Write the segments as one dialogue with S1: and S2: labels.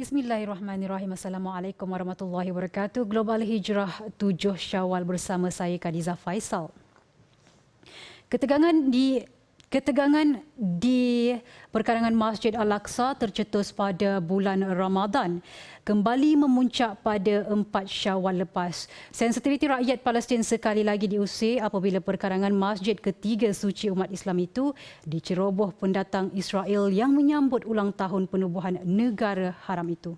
S1: Bismillahirrahmanirrahim. Assalamualaikum warahmatullahi wabarakatuh. Global Hijrah 7 Syawal bersama saya Khadijah Faisal. Ketegangan di perkarangan Masjid Al-Aqsa tercetus pada bulan Ramadan kembali memuncak pada 4 Syawal lepas. Sensitiviti rakyat Palestin sekali lagi diusir apabila perkarangan masjid ketiga suci umat Islam itu diceroboh pendatang Israel yang menyambut ulang tahun penubuhan negara haram itu.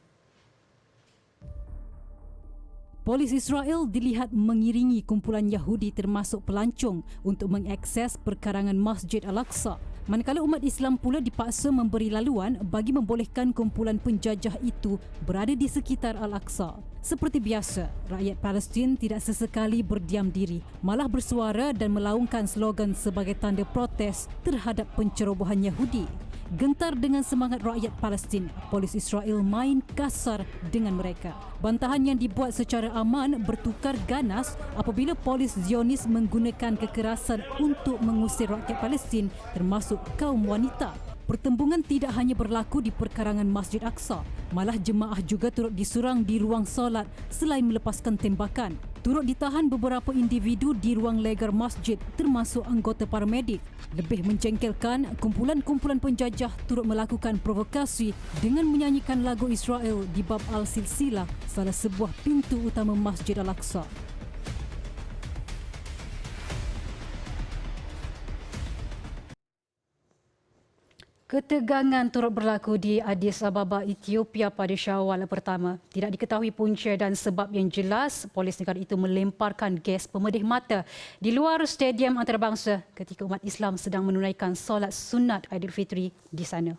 S1: Polis Israel dilihat mengiringi kumpulan Yahudi termasuk pelancong untuk mengakses perkarangan Masjid Al-Aqsa. Manakala umat Islam pula dipaksa memberi laluan bagi membolehkan kumpulan penjajah itu berada di sekitar Al-Aqsa. Seperti biasa, rakyat Palestin tidak sesekali berdiam diri, malah bersuara dan melaungkan slogan sebagai tanda protes terhadap pencerobohan Yahudi. Gentar dengan semangat rakyat Palestin, polis Israel main kasar dengan mereka. Bantahan yang dibuat secara aman bertukar ganas apabila polis Zionis menggunakan kekerasan untuk mengusir rakyat Palestin termasuk kaum wanita. Pertembungan tidak hanya berlaku di perkarangan Masjid Aqsa, malah jemaah juga turut diserang di ruang solat selain melepaskan tembakan. Turut ditahan beberapa individu di ruang legar masjid termasuk anggota paramedik. Lebih menjengkelkan, kumpulan-kumpulan penjajah turut melakukan provokasi dengan menyanyikan lagu Israel di Bab Al-Silsilah, salah sebuah pintu utama Masjid Al-Aqsa. Ketegangan turut berlaku di Addis Ababa, Ethiopia pada Syawal pertama. Tidak diketahui punca dan sebab yang jelas, polis negara itu melemparkan gas pemedih mata di luar stadium antarabangsa ketika umat Islam sedang menunaikan solat sunat Aidilfitri di sana.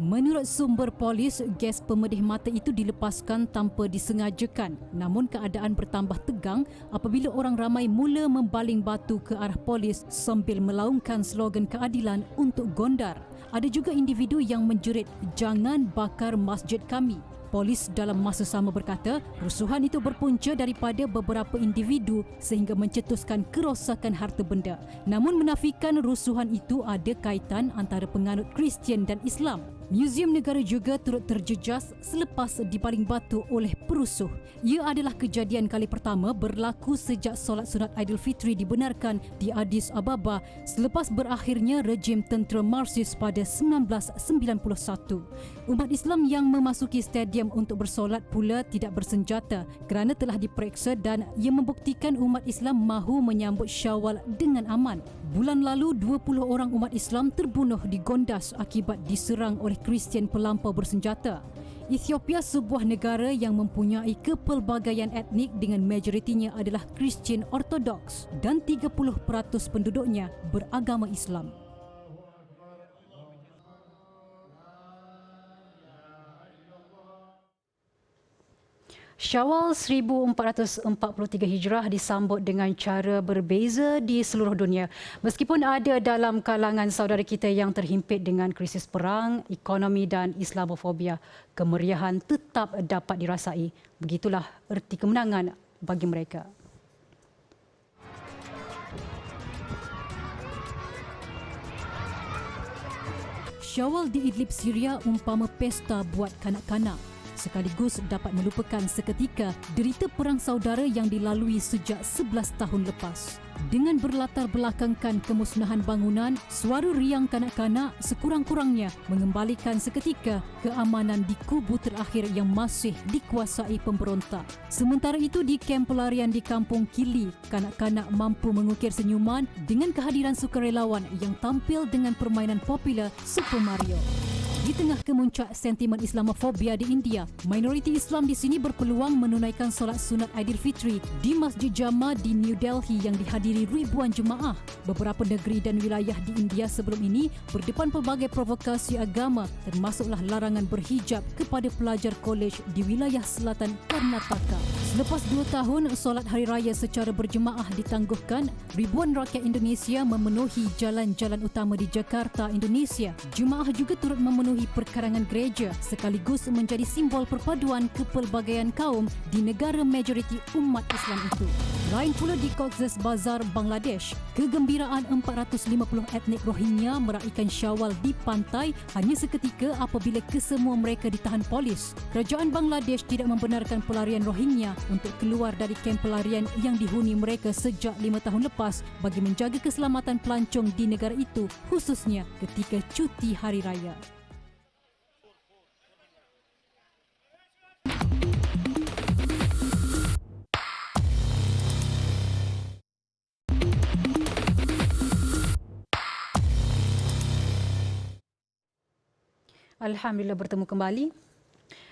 S1: Menurut sumber polis, gas pemedih mata itu dilepaskan tanpa disengajakan. Namun keadaan bertambah tegang apabila orang ramai mula membaling batu ke arah polis sambil melaungkan slogan keadilan untuk Gondar. Ada juga individu yang menjerit, "Jangan bakar masjid kami." Polis dalam masa sama berkata, rusuhan itu berpunca daripada beberapa individu sehingga mencetuskan kerosakan harta benda. Namun menafikan rusuhan itu ada kaitan antara penganut Kristian dan Islam. Muzium negara juga turut terjejas selepas dibaling batu oleh perusuh. Ia adalah kejadian kali pertama berlaku sejak solat sunat Aidilfitri dibenarkan di Addis Ababa selepas berakhirnya rejim tentera Marsis pada 1991. Umat Islam yang memasuki stadium untuk bersolat pula tidak bersenjata kerana telah diperiksa dan ia membuktikan umat Islam mahu menyambut Syawal dengan aman. Bulan lalu, 20 orang umat Islam terbunuh di Gondas akibat diserang oleh Kristian pelampau bersenjata. Ethiopia, sebuah negara yang mempunyai kepelbagaian etnik dengan majoritinya adalah Kristian Ortodoks dan 30% penduduknya beragama Islam. Syawal 1443 Hijrah disambut dengan cara berbeza di seluruh dunia. Meskipun ada dalam kalangan saudara kita yang terhimpit dengan krisis perang, ekonomi dan Islamofobia, kemeriahan tetap dapat dirasai. Begitulah erti kemenangan bagi mereka. Syawal di Idlib, Syria umpama pesta buat kanak-kanak. Sekaligus dapat melupakan seketika derita perang saudara yang dilalui sejak 11 tahun lepas. Dengan berlatar belakangkan kemusnahan bangunan, suara riang kanak-kanak sekurang-kurangnya mengembalikan seketika keamanan di kubu terakhir yang masih dikuasai pemberontak. Sementara itu di kamp pelarian di Kampung Kili, kanak-kanak mampu mengukir senyuman dengan kehadiran sukarelawan yang tampil dengan permainan popular Super Mario. Di tengah kemuncak sentimen Islamofobia di India, minoriti Islam di sini berpeluang menunaikan solat sunat Aidilfitri di Masjid Jama di New Delhi yang dihadiri ribuan jemaah. Beberapa negeri dan wilayah di India sebelum ini berdepan pelbagai provokasi agama termasuklah larangan berhijab kepada pelajar kolej di wilayah selatan Karnataka. Selepas 2 tahun, solat hari raya secara berjemaah ditangguhkan, ribuan rakyat Indonesia memenuhi jalan-jalan utama di Jakarta, Indonesia. Jemaah juga turut memenuhi perkarangan gereja sekaligus menjadi simbol perpaduan kepelbagaian kaum di negara majoriti umat Islam itu. Lain pula di Cox's Bazar, Bangladesh, kegembiraan 450 etnik Rohingya meraihkan Syawal di pantai hanya seketika apabila kesemua mereka ditahan polis. Kerajaan Bangladesh tidak membenarkan pelarian Rohingya untuk keluar dari kem pelarian yang dihuni mereka sejak 5 tahun lepas bagi menjaga keselamatan pelancong di negara itu, khususnya ketika cuti hari raya. Alhamdulillah bertemu kembali.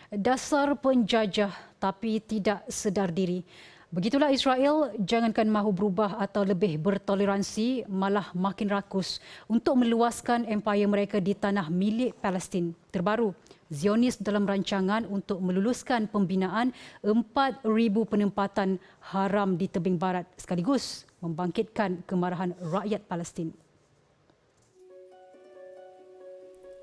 S1: Dasar penjajah tapi tidak sedar diri. Begitulah Israel, jangankan mahu berubah atau lebih bertoleransi, malah makin rakus untuk meluaskan empayar mereka di tanah milik Palestin. Terbaru, Zionis dalam rancangan untuk meluluskan pembinaan 4,000 penempatan haram di tebing barat sekaligus membangkitkan kemarahan rakyat Palestin.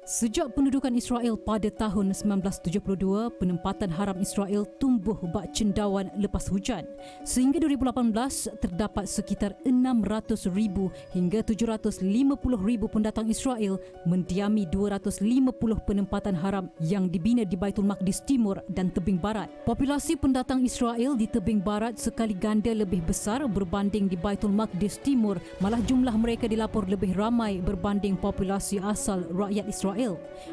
S1: Sejak pendudukan Israel pada tahun 1972, penempatan haram Israel tumbuh bak cendawan lepas hujan. Sehingga 2018, terdapat sekitar 600,000 hingga 750,000 pendatang Israel mendiami 250 penempatan haram yang dibina di Baitul Maqdis Timur dan Tebing Barat. Populasi pendatang Israel di Tebing Barat sekali ganda lebih besar berbanding di Baitul Maqdis Timur, malah jumlah mereka dilapor lebih ramai berbanding populasi asal rakyat Israel.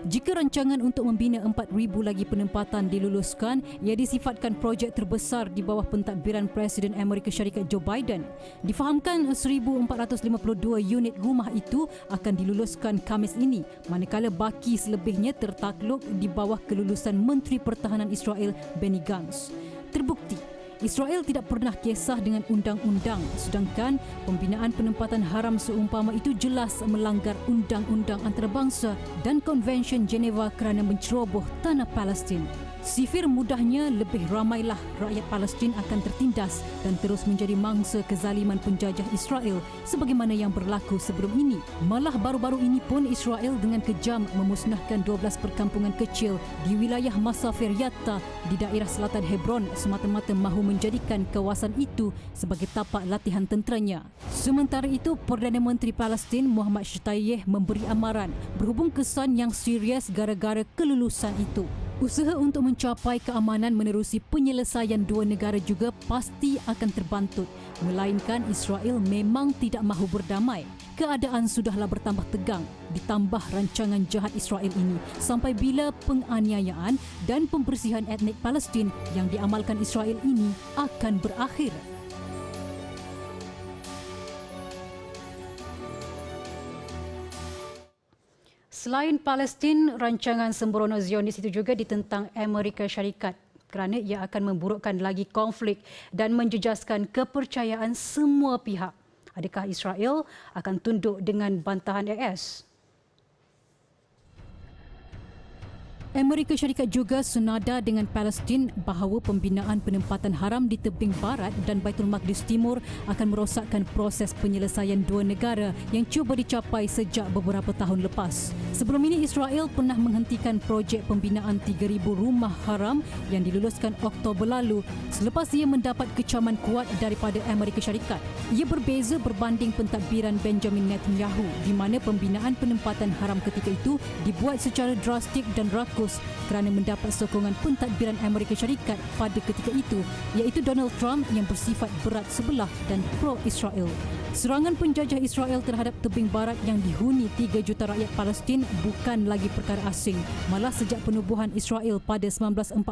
S1: Jika rancangan untuk membina 4,000 lagi penempatan diluluskan, ia disifatkan projek terbesar di bawah pentadbiran Presiden Amerika Syarikat Joe Biden. Difahamkan 1,452 unit rumah itu akan diluluskan Khamis ini, manakala baki selebihnya tertakluk di bawah kelulusan Menteri Pertahanan Israel Benny Gantz. Terbukti Israel tidak pernah kisah dengan undang-undang, sedangkan pembinaan penempatan haram seumpama itu jelas melanggar undang-undang antarabangsa dan Konvensyen Geneva kerana menceroboh tanah Palestin. Sifir mudahnya lebih ramailah rakyat Palestin akan tertindas dan terus menjadi mangsa kezaliman penjajah Israel sebagaimana yang berlaku sebelum ini. Malah baru-baru ini pun Israel dengan kejam memusnahkan 12 perkampungan kecil di wilayah Masafir Yatta di daerah selatan Hebron semata-mata mahu menjadikan kawasan itu sebagai tapak latihan tenteranya. Sementara itu, Perdana Menteri Palestin Muhammad Shtayyeh memberi amaran berhubung kesan yang serius gara-gara kelulusan itu. Usaha untuk mencapai keamanan menerusi penyelesaian dua negara juga pasti akan terbantut, melainkan Israel memang tidak mahu berdamai. Keadaan sudahlah bertambah tegang, ditambah rancangan jahat Israel ini sampai bila penganiayaan dan pembersihan etnik Palestin yang diamalkan Israel ini akan berakhir. Selain Palestin, rancangan sembrono Zionis itu juga ditentang Amerika Syarikat kerana ia akan memburukkan lagi konflik dan menjejaskan kepercayaan semua pihak. Adakah Israel akan tunduk dengan bantahan AS? Amerika Syarikat juga senada dengan Palestin bahawa pembinaan penempatan haram di tebing barat dan Baitul Maqdis Timur akan merosakkan proses penyelesaian dua negara yang cuba dicapai sejak beberapa tahun lepas. Sebelum ini Israel pernah menghentikan projek pembinaan 3,000 rumah haram yang diluluskan Oktober lalu selepas ia mendapat kecaman kuat daripada Amerika Syarikat. Ia berbeza berbanding pentadbiran Benjamin Netanyahu di mana pembinaan penempatan haram ketika itu dibuat secara drastik dan rakus kerana mendapat sokongan pentadbiran Amerika Syarikat pada ketika itu, iaitu Donald Trump yang bersifat berat sebelah dan pro-Israel. Serangan penjajah Israel terhadap tebing barat yang dihuni 3 juta rakyat Palestin bukan lagi perkara asing. Malah sejak penubuhan Israel pada 1948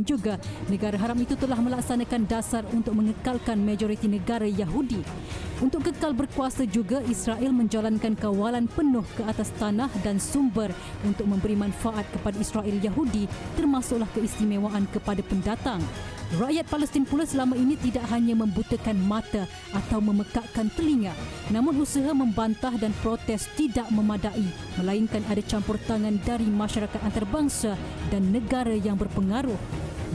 S1: juga, negara haram itu telah melaksanakan dasar untuk mengekalkan majoriti negara Yahudi. Untuk kekal berkuasa juga, Israel menjalankan kawalan penuh ke atas tanah dan sumber untuk memberi manfaat kepada Israel Yahudi, termasuklah keistimewaan kepada pendatang. Rakyat Palestin pula selama ini tidak hanya membutakan mata atau memekakkan telinga, namun usaha membantah dan protes tidak memadai, melainkan ada campur tangan dari masyarakat antarabangsa dan negara yang berpengaruh.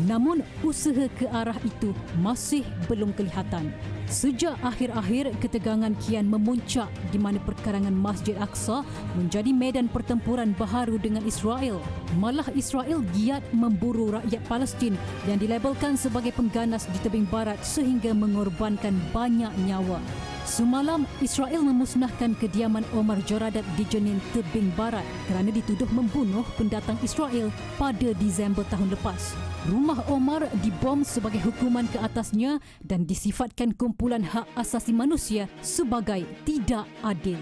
S1: Namun usaha ke arah itu masih belum kelihatan. Sejak akhir-akhir, ketegangan kian memuncak di mana perkarangan Masjid Aqsa menjadi medan pertempuran baharu dengan Israel. Malah Israel giat memburu rakyat Palestin yang dilabelkan sebagai pengganas di tebing barat sehingga mengorbankan banyak nyawa. Semalam, Israel memusnahkan kediaman Omar Jaradat di Jenin tebing barat kerana dituduh membunuh pendatang Israel pada Disember tahun lepas. Rumah Omar dibom sebagai hukuman ke atasnya dan disifatkan kumpulan hak asasi manusia sebagai tidak adil.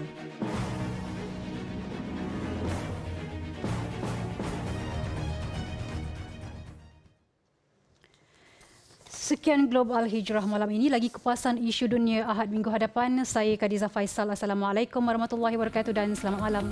S1: Sekian Global Hijrah malam ini. Lagi kupasan isu dunia Ahad minggu hadapan. Saya Khadijah Faisal. Assalamualaikum warahmatullahi wabarakatuh dan selamat malam.